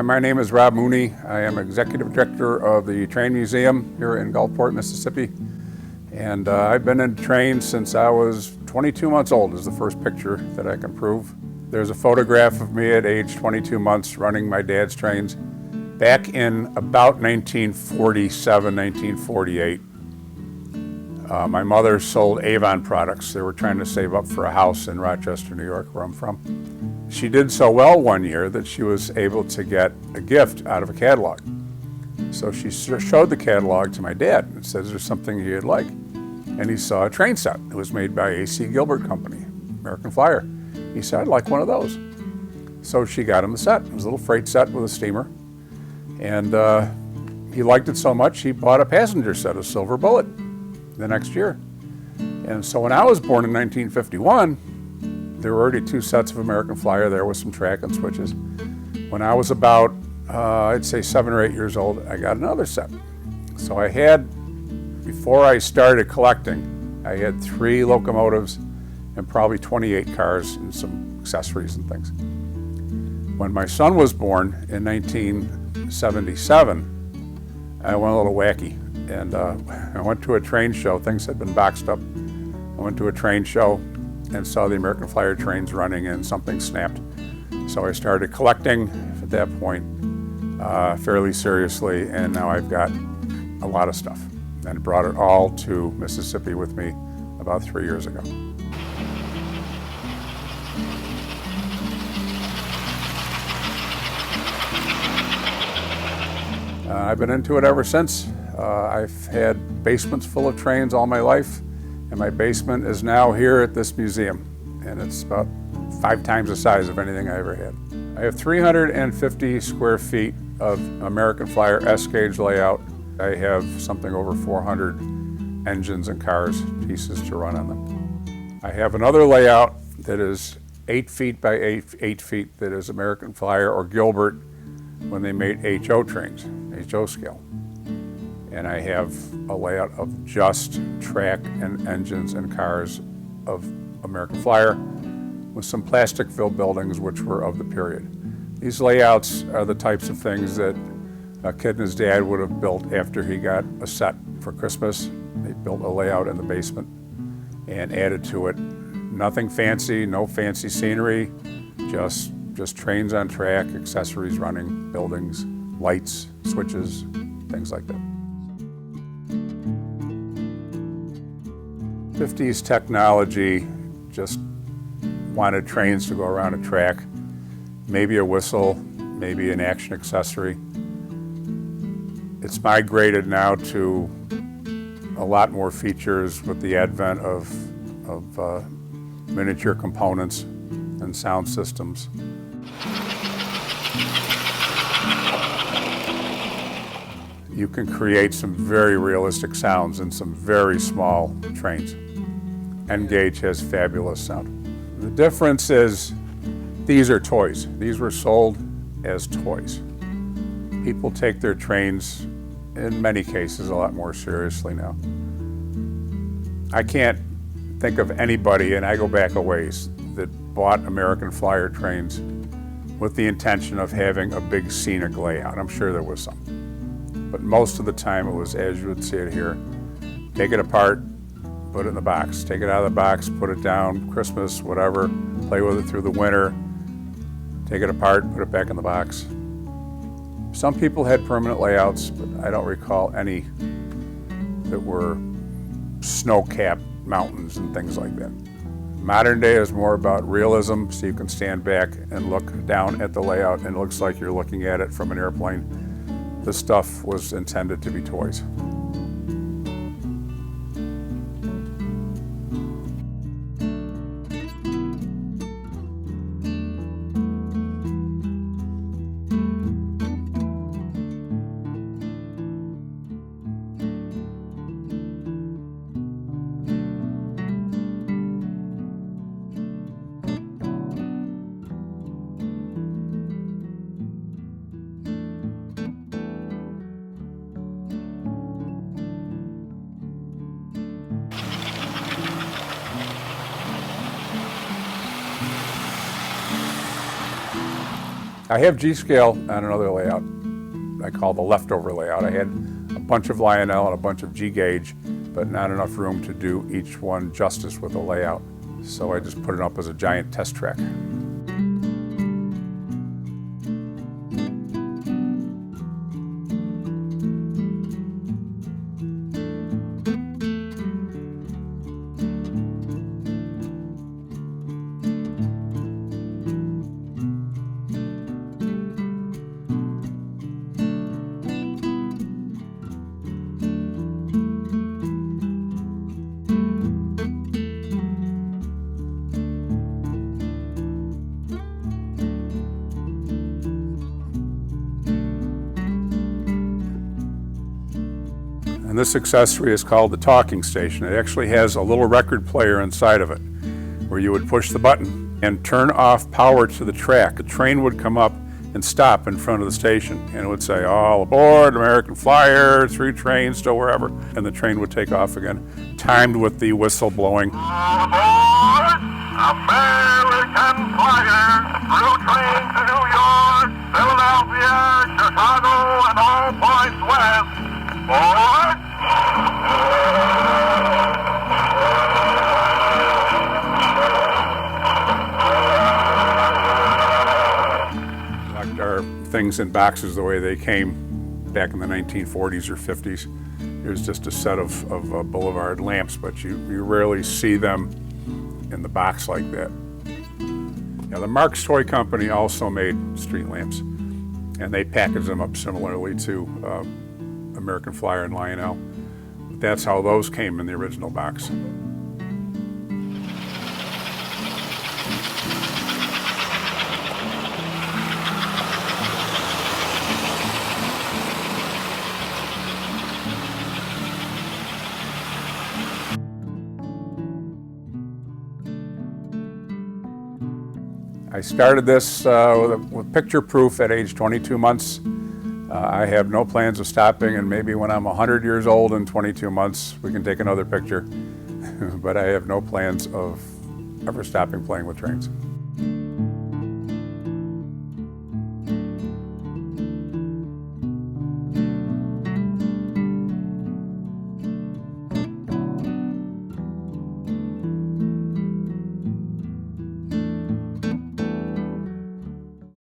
My name is Rob Mooney. I am Executive Director of the Train Museum here in Gulfport, Mississippi. And I've been in trains since I was 22 months old is the first picture that I can prove. There's a photograph of me at age 22 months running my dad's trains back in about 1947, 1948. My mother sold Avon products. They were trying to save up for a house in Rochester, New York, where I'm from. She did so well one year that she was able to get a gift out of a catalog. So she showed the catalog to my dad and said, "Is there something he'd like?" And he saw a train set. It was made by A.C. Gilbert Company, American Flyer. He said, "I'd like one of those." So she got him the set. It was a little freight set with a steamer. And he liked it so much, he bought a passenger set, a Silver Bullet, the next year. And so when I was born in 1951, there were already two sets of American Flyer there with some track and switches. When I was about, I'd say 7 or 8 years old, I got another set. So I had, before I started collecting, I had 3 locomotives and probably 28 cars and some accessories and things. When my son was born in 1977, I went a little wacky. And I went to a train show. Things had been boxed up. I went to a train show and saw the American Flyer trains running, and something snapped. So I started collecting at that point fairly seriously, and now I've got a lot of stuff. And brought it all to Mississippi with me about 3 years ago. I've been into it ever since. I've had basements full of trains all my life, and my basement is now here at this museum, and it's about 5 times the size of anything I ever had. I have 350 square feet of American Flyer S-gauge layout. I have something over 400 engines and cars, pieces to run on them. I have another layout that is 8 feet by 8 feet that is American Flyer or Gilbert when they made HO trains, HO scale. And I have a layout of just track and engines and cars of American Flyer with some plastic-filled buildings which were of the period. These layouts are the types of things that a kid and his dad would have built after he got a set for Christmas. They built a layout in the basement and added to it. Nothing fancy, no fancy scenery, just trains on track, accessories running, buildings, lights, switches, things like that. 50s technology just wanted trains to go around a track, maybe a whistle, maybe an action accessory. It's migrated now to a lot more features with the advent of miniature components and sound systems. You can create some very realistic sounds in some very small trains. N-gauge has fabulous sound. The difference is these are toys. These were sold as toys. People take their trains, in many cases, a lot more seriously now. I can't think of anybody, and I go back a ways, that bought American Flyer trains with the intention of having a big scenic layout. I'm sure there was some. But most of the time it was, as you would see it here, take it apart, put it in the box. Take it out of the box, put it down, Christmas, whatever, play with it through the winter, take it apart, put it back in the box. Some people had permanent layouts, but I don't recall any that were snow-capped mountains and things like that. Modern day is more about realism, so you can stand back and look down at the layout and it looks like you're looking at it from an airplane. This stuff was intended to be toys. I have G-scale on another layout I call the leftover layout. I had a bunch of Lionel and a bunch of G-gauge, but not enough room to do each one justice with a layout. So I just put it up as a giant test track. And this accessory is called the talking station. It actually has a little record player inside of it where you would push the button and turn off power to the track. The train would come up and stop in front of the station, and it would say, "All aboard, American Flyer, 3 trains to wherever," and the train would take off again, timed with the whistle blowing. All aboard, American Flyer, through train to New York, Philadelphia, Chicago, and all points west. Forward. Like our things in boxes the way they came back in the 1940s or 50s. Here's just a set of boulevard lamps, but you rarely see them in the box like that. Now, the Marx Toy Company also made street lamps, and they packaged them up similarly to American Flyer and Lionel. But that's how those came in the original box. I started this with picture proof at age 22 months. I have no plans of stopping, and maybe when I'm 100 years old in 22 months, we can take another picture. But I have no plans of ever stopping playing with trains.